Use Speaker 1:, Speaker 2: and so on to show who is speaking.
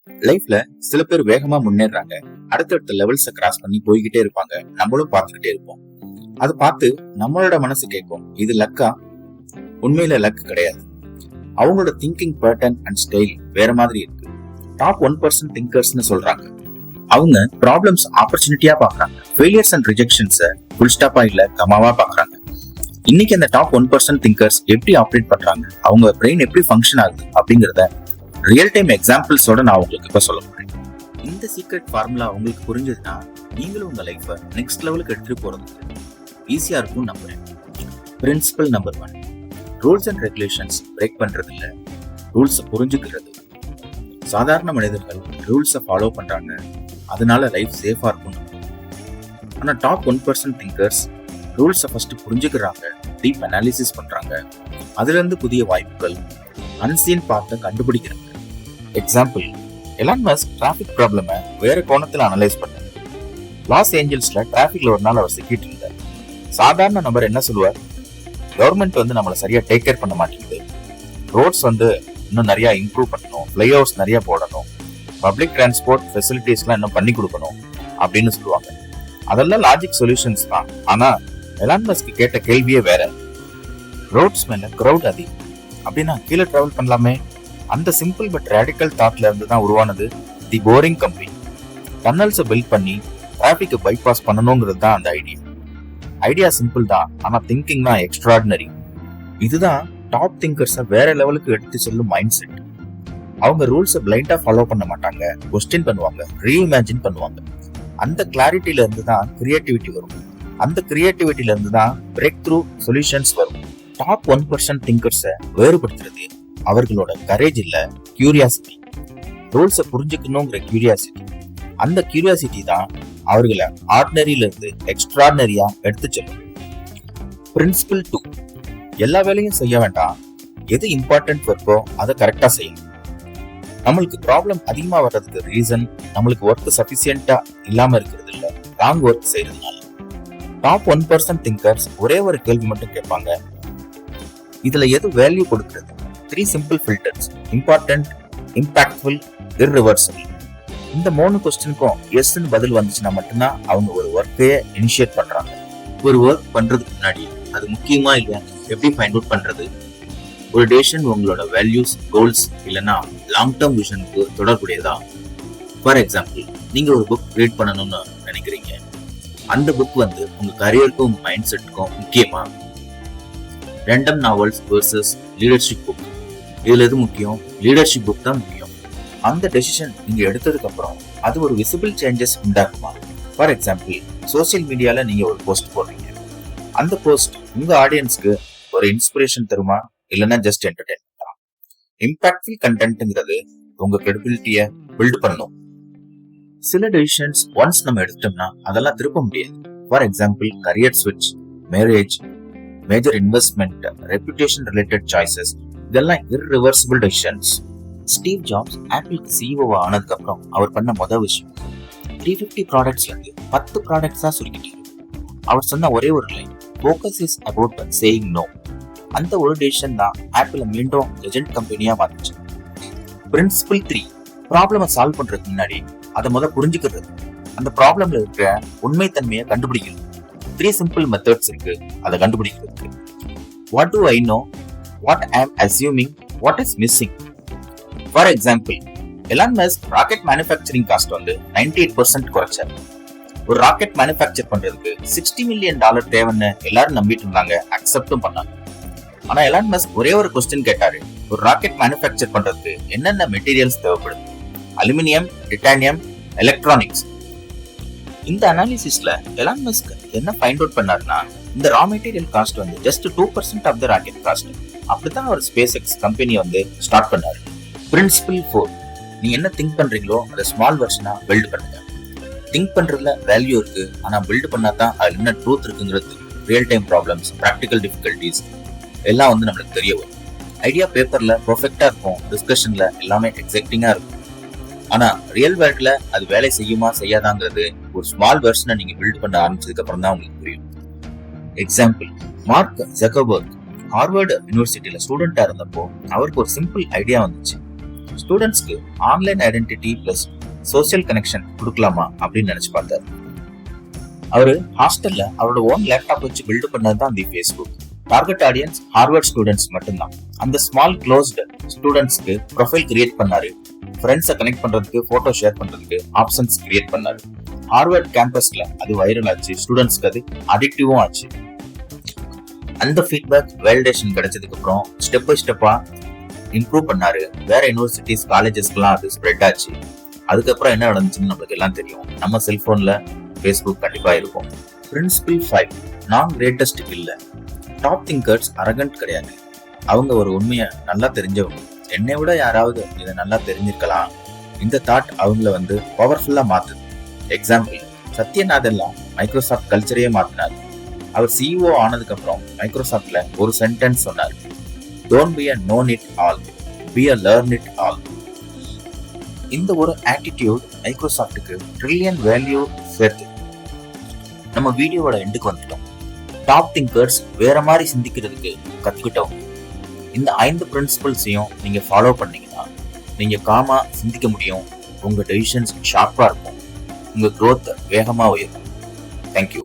Speaker 1: லைஃப்ல சில பேர் வேகமா முன்னேறாங்க, அடுத்தடுத்த லெவல்ஸ கிராஸ் பண்ணி போய்கிட்டே இருப்பாங்க. நம்மளும் பார்த்துக்கிட்டே இருப்போம். அதை பார்த்து நம்மளோட மனசு கேட்கும், இது லக்கா? உண்மையில லக் கிடையாது. அவங்களோட திங்கிங் பேட்டர்ன் அண்ட் ஸ்டைல் வேற மாதிரி இருக்கு. டாப் 1% திங்கர்ஸ்னு சொல்றாங்க. அவங்க ப்ராப்ளம்ஸ் ஆப்பர்ச்சுனிட்டியா பாக்குறாங்க, ஃபெயிலியர்ஸ் அண்ட் ரிஜெக்ஷன்ஸை ஃபுல் ஸ்டாப்பா இல்ல கமாவா பாக்குறாங்க. இன்னைக்கு அந்த டாப் 1% திங்கர்ஸ் எப்படி ஆப்ரேட் பண்றாங்க, அவங்க பிரெயின் எப்படி ஃபங்க்ஷன் ஆகுது அப்படிங்கறத ரியல் டைம் எக்ஸாம்பிள்ஸோட நான் உங்களுக்கு இப்ப சொல்ல போறேன். இந்த சீக்ரெட் ஃபார்முலா உங்களுக்கு புரிஞ்சதுன்னா நீங்களும் உங்க லைஃபை நெக்ஸ்ட் லெவலுக்கு எடுத்துட்டு போறதுக்கு ஈஸியா இருக்கும் நம்புறேன். Principal number 1, rules and regulations break பண்றது இல்ல, ரூல்ஸை புரிஞ்சுக்கிறது. சாதாரண மனிதர்கள் ரூல்ஸை ஃபாலோ பண்றாங்க, அதனால லைஃப் சேஃபா இருக்கும். ஆனா டாப் 1% திங்கர்ஸ் ரூல்ஸை ஃபர்ஸ்ட் புரிஞ்சுக்கிறாங்க, டீப் அனாலிசிஸ் பண்றாங்க, அதுல இருந்து புதிய வாய்ப்புகள், அன்சீன் பார்த்த கண்டுபிடிக்கிறாங்க. எக்ஸாம்பிள், எலான் மஸ்க் டிராபிக் ப்ராப்ளமை வேற கோணத்துல அனலைஸ் பண்ணார். லாஸ் ஏஞ்சல்ஸ்ல டிராபிக்ல ஒரு நாள் அவர் சிக்கிட்டு இருந்தார். சாதாரண நபர் என்ன சொல்லுவார்? கவர்மெண்ட் நம்மளை சரியா டேக் கேர் பண்ண மாட்டேங்குது, ரோட்ஸ் இன்னும் நிறைய இம்ப்ரூவ் பண்ணணும், ஃபிளைஓவர்ஸ் நிறைய போடணும், பப்ளிக் டிரான்ஸ்போர்ட் ஃபெசிலிட்டிஸ்லாம் இன்னும் பண்ணி கொடுக்கணும் அப்படின்னு சொல்லுவாங்க. அதெல்லாம் லாஜிக் சொல்யூஷன்ஸ் தான். ஆனா எலான் மஸ்க் கேட்ட கேள்வியே வேற. ரோட்ஸ் மேல கிரௌட் அதிகம், அப்படின்னா கீழே டிராவல் பண்ணலாமே. அந்த சிம்பிள் பட் ரேடிக்கல் தாட்ல இருந்து தான் உருவானது தி போரிங் கம்பெனி. டன்னல்ஸை பில்ட் பண்ணி டிராபிக்கை பைபாஸ் பண்ணணுங்கிறது தான் அந்த ஐடியா. ஐடியா சிம்பிள் தான், ஆனா திங்கிங் தான் எக்ஸ்ட்ராடினரி. இதுதான் டாப் திங்கர்ஸை வேற லெவலுக்கு எடுத்து செல்லும் மைண்ட் செட். அவங்க ரூல்ஸை பிளைண்டா ஃபாலோ பண்ண மாட்டாங்க, கொஸ்டின் பண்ணுவாங்க, ரீஇமேஜின் பண்ணுவாங்க. அந்த கிளாரிட்டில இருந்து தான் கிரியேட்டிவிட்டி வரும். அந்த கிரியேட்டிவிட்டில இருந்து தான் பிரேக் த்ரூ சொல்யூஷன்ஸ் வரும். டாப் 1% திங்கர்ஸை வேறுபடுத்துறது அவர்களோட கரேஜ் இல்ல, கியூரியாசிட்டி. ரூல்ஸை புரிஞ்சுக்கணுங்கிற கியூரியாசிட்டி. அந்த கியூரியாசிட்டி தான் அவர்களை ஆர்டினரியில இருந்து எக்ஸ்ட்ராடினரியா எடுத்து செல்லும். பிரின்சிபல் 2, எல்லா வேலையும் செய்ய வேண்டாம், எது இம்பார்ட்டன்ட் ஒர்க்கோ அதை கரெக்டா செய்யணும். நம்மளுக்கு ப்ராப்ளம் அதிகமா வர்றதுக்கு ரீசன் நம்மளுக்கு ஒர்க் சஃபிசியன்டா இல்லாம இருக்கிறது இல்ல, ராங் ஒர்க் செய்யறதுனால. டாப் 1% திங்கர்ஸ் ஒரே ஒரு கேள்வி மட்டும் கேட்பாங்க, இதுல எது வேல்யூ கொடுக்கிறது? 3 simple filters: important, impactful, irreversible. இந்த 3 கொஸ்டினுக்கும் எஸ்ன்னு பதில் வந்துச்சுன்னா மட்டும்தான் அவங்க ஒரு ஒர்க்கையே இனிஷியேட் பண்றாங்க. ஒரு ஒர்க் பண்றதுக்கு முன்னாடி அது முக்கியமா இல்லையா எப்படி ஃபைண்ட் அவுட் பண்றது? ஒரு டெசிஷன் உங்களோட வேல்யூஸ், கோல்ஸ் இல்லைன்னா லாங் டேர்ம் விஷனுக்கு தொடர்புடையதா? ஃபார் எக்ஸாம்பிள், நீங்க ஒரு புக் ரீட் பண்ணணும்னு நினைக்கிறீங்க. அந்த புக் உங்க கரியருக்கும் உங்க மைண்ட் செட்டுக்கும் முக்கியமா? Random novels versus leadership book, இதுல எது முக்கியம்? லீடர்ஷிப் புக் தான் முக்கியம். அந்த டெசிஷன் நீங்க எடுத்ததுக்கு அப்புறம் அது ஒரு விசிபிள் சேஞ்சஸ் உண்டாக்குமா? ஃபார் எக்ஸாம்பிள், சோசியல் மீடியால நீங்க ஒரு போஸ்ட் போடுறீங்க. அந்த போஸ்ட் உங்க ஆடியன்ஸ்க்கு ஒரு இன்ஸ்பிரேஷன் தருமா, இல்லைன்னா ஜஸ்ட் என்டர்டைன்மெண்டா? இம்பாக்ட்ஃபுல் கண்டென்ட்ங்கிறது உங்க கிரெடிபிலிட்டியை பில்ட் பண்ணணும். சில டெசிஷன்ஸ் ஒன்ஸ் நம்ம எடுத்துட்டோம்னா அதெல்லாம் திருப்ப முடியாது. ஃபார் எக்ஸாம்பிள், கரியர் ஸ்விட்ச், marriage, major investment, reputation related choices, இதெல்லாம் இர்ரிவர்சிபிள் டெசிஷன்ஸ். ஸ்டீவ் ஜாப்ஸ் ஆப்பிளுக்கு சிஇஓ ஆனதுக்கு அப்புறம் அவர் பண்ண முதல் விஷயம் 350 ப்ராடக்ட்ஸ்ல இருந்து 10 ப்ராடக்ட்ஸா சுருக்கிட்டாரு. அவர் சொன்ன ஒரே ஒரு line, focus is about saying no. அந்த ஒரு டெசிஷன் தான் ஆப்பிளை மீண்டும் லெஜெண்ட் கம்பெனியா மாத்துச்சு. பிரின்சிபல் 3, ப்ராப்ளமை சால்வ் பண்றதுக்கு முன்னாடி அதை புரிஞ்சுக்கிறது, அந்த ப்ராப்ளம்ல இருக்கிற உண்மை தன்மையை கண்டுபிடிக்கிறது. 3 சிம்பிள் மெத்தட்ஸ் இருக்கு அதை கண்டுபிடிக்கிறதுக்கு. What do I know, what I am assuming, what is missing. For example, Elon Musk rocket manufacturing cost 98% குறைச்சார். ஒரு ராக்கெட் மேனுஃபேக்சர் பண்றதுக்கு $60 மில்லியன் தேவைன்னு எல்லாரும் நம்பிட்டு இருந்தாங்க, அக்செப்டும் பண்ணாங்க. ஆனா எலான் மஸ்க் ஒரே ஒரு கொஸ்டின் கேட்டாரு, ஒரு ராக்கெட் மேனுஃபேக்சர் பண்றதுக்கு என்னென்ன மெட்டீரியல்ஸ் தேவைப்படுது? Aluminium, titanium, electronics. இந்த அனாலிசிஸ்ல எலான் மஸ்க் என்ன ஃபைண்ட் அவுட் பண்ணாருன்னா, இந்த raw material cost just 2% of the rocket cost. அப்படித்தான் அவர் ஸ்பேஸ் எக்ஸ் கம்பெனி ஸ்டார்ட் பண்ணாரு. பிரின்சிபல் 4, நீங்க என்ன திங்க் பண்றீங்களோ அதை ஸ்மால் வெர்ஷனா பில்ட் பண்ணுங்க. திங்க் பண்றதுல வேல்யூ இருக்கு, ஆனா பில்ட் பண்ணா தான் அதுல என்ன ட்ரூத் இருக்குங்கிறது. Real time problems, practical difficulties எல்லாம் நம்மளுக்கு தெரிய வரும். ஐடியா பேப்பர்ல பெர்ஃபெக்ட்டா இருக்கும், டிஸ்கஷன்ல எல்லாமே எக்ஸைட்டிங்கா இருக்கும். ஆனா ரியல் வேர்ல்ட்ல அது வேலை செய்யுமா செய்யாதாங்கிறது ஒரு ஸ்மால் வெர்ஷனை நீங்க பில்ட் பண்ண ஆரம்பிச்சதுக்கு அப்புறம் தான் உங்களுக்கு புரியும். எக்ஸாம்பிள், மார்க் ஜக்கர்பர்க் ஹார்வர்ட் யூனிவர்சிட்டியில ஸ்டூடெண்டா இருந்தப்போ அவருக்கு ஒரு சிம்பிள் ஐடியா வந்துச்சு. ஸ்டூடெண்ட்ஸ்க்கு online identity plus social connection கொடுக்கலாமா அப்படின்னு நினைச்சு பார்த்தாரு. அவரு ஹாஸ்டல்ல அவரோட ஓன் லேப்டாப் வச்சு பில்ட் பண்ணது தான் the Facebook. Target audience Harvard students மட்டும்தான். அந்த ஸ்மால் க்ளோஸ்டு ஸ்டூடெண்ட்ஸ்க்கு ப்ரொஃபைல் கிரியேட் பண்ணாரு, ஃப்ரெண்ட்ஸை கனெக்ட் பண்றதுக்கு, போட்டோ ஷேர் பண்றதுக்கு ஆப்ஷன்ஸ் கிரியேட் பண்ணாரு. ஹார்வர்ட் கேம்பஸ்ல அது வைரல் ஆச்சு, ஸ்டூடெண்ட்ஸ்க்கு அது அடிக்டிவும் ஆச்சு. அந்த ஃபீட்பேக் வேலிடேஷன் கிடைச்சதுக்கு அப்புறம் ஸ்டெப் பை ஸ்டெப்பா இம்ப்ரூவ் பண்ணாரு. வேற யூனிவர்சிட்டிஸ் காலேஜஸ்க்குலாம் அது ஸ்ப்ரெட் ஆச்சு. அதுக்கப்புறம் என்ன நடந்துச்சுன்னு நம்மளுக்கு எல்லாம் தெரியும். நம்ம செல்போன்ல ஃபேஸ்புக் கண்டிப்பா இருக்கும். பிரின்சிபிள் 5, நான் கிரேட்டஸ்ட் இல்ல. டாப் திங்கர்ஸ் அரகண்ட் கிடையாது. அவங்க ஒரு உண்மையை நல்லா தெரிஞ்சவங்க. என்னை விட யாராவது இதை நல்லா தெரிஞ்சிருக்கலாம். இந்த தாட் அவங்கள பவர்ஃபுல்லா மாத்துது. எக்ஸாம்பிள், சத்யநாதெல்லாம் மைக்ரோசாஃப்ட் கல்ச்சரையே மாத்தினார். அவர் சிஇஓ ஆனதுக்கு அப்புறம் மைக்ரோசாஃப்ட்ல ஒரு சென்டென்ஸ் சொன்னார், don't be a know it all, be a learn it all. இந்த ஒரு ஆட்டிடியூட் மைக்ரோசாஃப்ட்டுக்கு ட்ரில்லியன் வேல்யூ சேர்த்து. நம்ம வீடியோவோட எண்டுக்கு வந்துட்டோம். டாப் திங்கர்ஸ் வேற மாதிரி சிந்திக்கிறதுக்கு கத்துக்கிட்டோம். இந்த 5 பிரின்சிபல்ஸையும் நீங்க ஃபாலோ பண்ணீங்கன்னா நீங்க காமா சிந்திக்க முடியும். உங்க டெசிஷன்ஸ் ஷார்ப்பா இருக்கும். உங்க growth வேகமா உயரும். தேங்க்யூ.